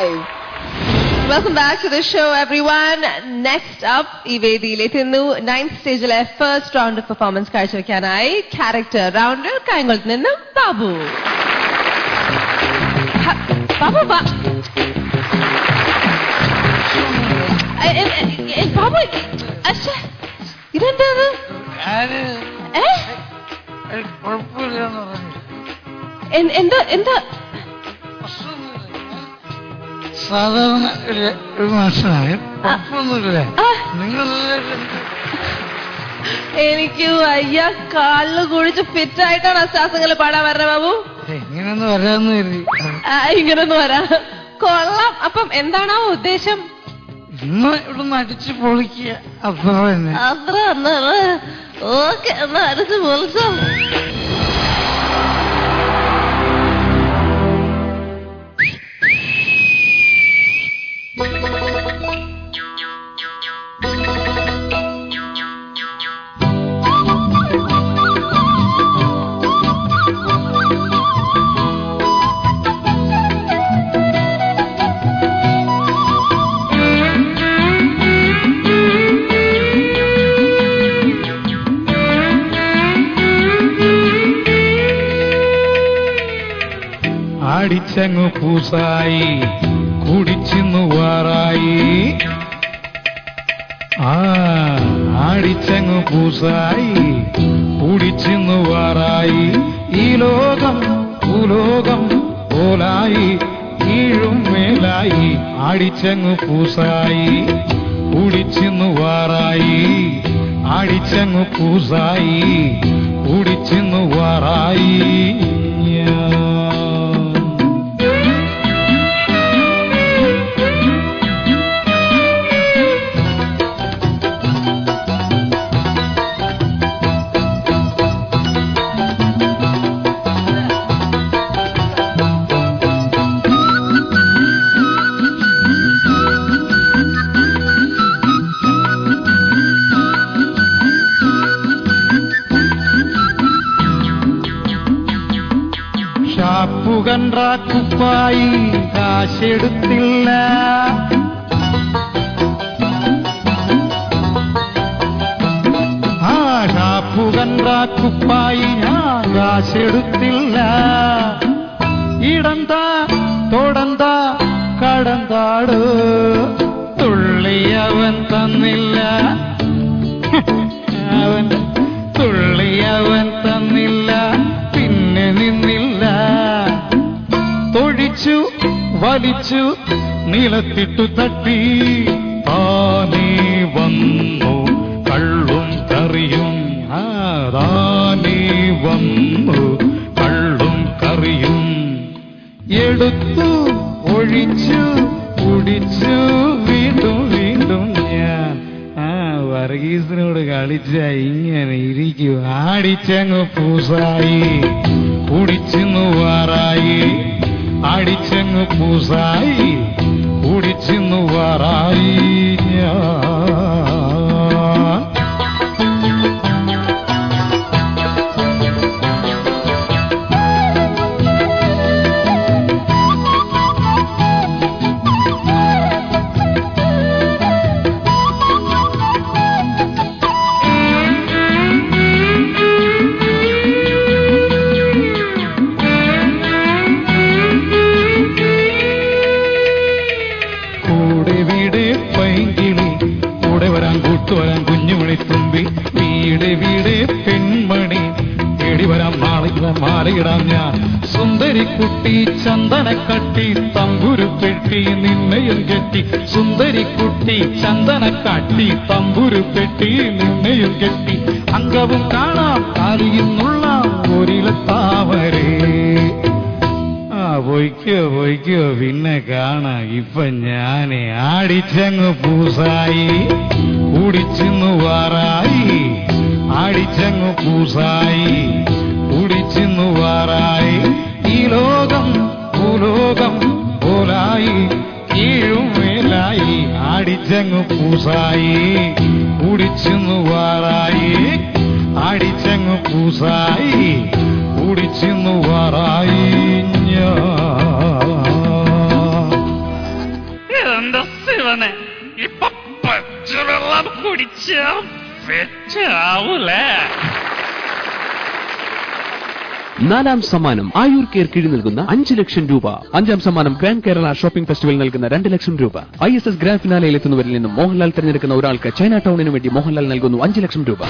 Welcome back to the show, everyone. Next up, ഈ വേദിയിലെത്തുന്നു 9th സ്റ്റേജിലെ ഫസ്റ്റ് റൗണ്ട് ഓഫ് പെർഫോമൻസ് കാഴ്ചവെക്കാനായി character റൗണ്ടിൽ കായംകുളത്ത് നിന്നും ബാബു. ബാബു ബാബു ഇതെന്താണ്? എന്താ സാധാരണ ഒരു മനുഷ്യനാണ്. കുഴപ്പമൊന്നുമില്ല. നിങ്ങൾ എനിക്ക് വയ്യ, കാലില് കുഴിച്ച് ഫിറ്റായിട്ടാണ് അശ്വാസങ്ങൾ പാടാൻ വരണേ ബാബു. ഇങ്ങനൊന്നും വരാന്ന് കരുതി. ഇങ്ങനൊന്നും വരാ കൊള്ളാം. അപ്പം എന്താണോ ഉദ്ദേശം? ഇന്ന് ഇവിടെ അടിച്ചു പൊളിക്കുക, അത്ര തന്നെ. അത്ര ഓക്കെ, എന്നാ അടിച്ചു പൊളിച്ചോ. ആടിച്ചങ്ങു പൂസായി കുടിച്ചിന്നു വാറായി. ആടിച്ചങ്ങു പൂസായി കുടിച്ചിന്നു വാറായി. ഈ ലോകം ഭൂലോകം പോലായി കീഴും മേലായി. ആടിച്ചങ്ങു പൂസായി കുടിച്ചിന്നു വാറായി. ആടിച്ചങ്ങു പൂസായി കുടിച്ചിന്നു വാറായി. ഷാപ്പുകണ്ടാ കുപ്പായി കാശെടുത്തില്ല. ഷാപ്പുകണ്ടാ കുപ്പായി ഞാൻ കാശെടുത്തില്ല. ഇടന്താ തൊടന്താ കടന്താട് തുള്ളിയവൻ തന്നില്ല. അവൻ തുള്ളിയവൻ തന്നില്ല, പിന്നെ നിന്നില്ല. തൊഴിച്ചു വലിച്ചു നിലത്തിട്ടു തട്ടി താനേ വന്നു കള്ളും കറിയും. താനേ വന്നു കള്ളും കറിയും. എടുത്തു ഒഴിച്ചു കുടിച്ചു വീണ്ടും വീണ്ടും ഞാൻ വർഗീസിനോട് കളിച്ച ഇങ്ങനെ ഇരിക്കും. ആടിച്ചങ്ങ് പൂസായി കുടിച്ചിന്നു വാറായി. ആടിച്ചങ്ങ് പൂസായി കുടിച്ചിന്നു വാറായി. വരാൻ കുഞ്ഞുമണി തുമ്പി വീട് വീട് പെൺമണി തേടി വരാം മാറിയിടാം ഞാൻ. സുന്ദരിക്കുട്ടി ചന്ദനക്കട്ടി തമ്പുരു പെട്ടി നിന്നെയും കെട്ടി. സുന്ദരിക്കുട്ടി ചന്ദനക്കാട്ടി തമ്പുരു പെട്ടി നിന്നെയും കെട്ടി. അംഗവും കാണാം കാലിയുന്നുള്ള ഒരിലത്താവരേ. പൊയ്ക്കോ പിന്നെ കാണാം. ഇപ്പൊ ഞാനേ ആടിച്ചങ്ങ് പൂസായി കുടിച്ചിന്നു വാറായി. ആടിച്ചങ്ങ് പൂസായി കുടിച്ചിന്നു വാറായി. ഈ ലോകം ഭൂലോകം പോലായി കീഴും മേലായി. ആടിച്ചങ്ങ് പൂസായി കുടിച്ചിന്നു വാറായി. ആടിച്ചങ്ങ് പൂസായി കുടിച്ചിന്നു വാറായി. എന്റെ ശിവനെ ഇപ്പൊ പച്ചവെള്ളം കുടിച്ചാ വെച്ചാവൂലേ? നാലാം സമ്മാനം ആയുർ കെയർ കീഴിൽ നൽകുന്ന 5 ലക്ഷം രൂപ. 5ാം സമ്മാനം ഗ്രാൻഡ് കേരള ഷോപ്പിംഗ് ഫെസ്റ്റിവൽ നൽകുന്ന 2 ലക്ഷം രൂപ. ISS ഗ്രാൻഡ് ഫിനാലയിൽ എത്തുന്നവരിൽ നിന്നും മോഹൻലാൽ തിരഞ്ഞെടുക്കുന്ന ഒരാൾക്ക് ചൈന ടൗണിന് വേണ്ടി മോഹൻലാൽ നൽകുന്നു 5 ലക്ഷം രൂപ.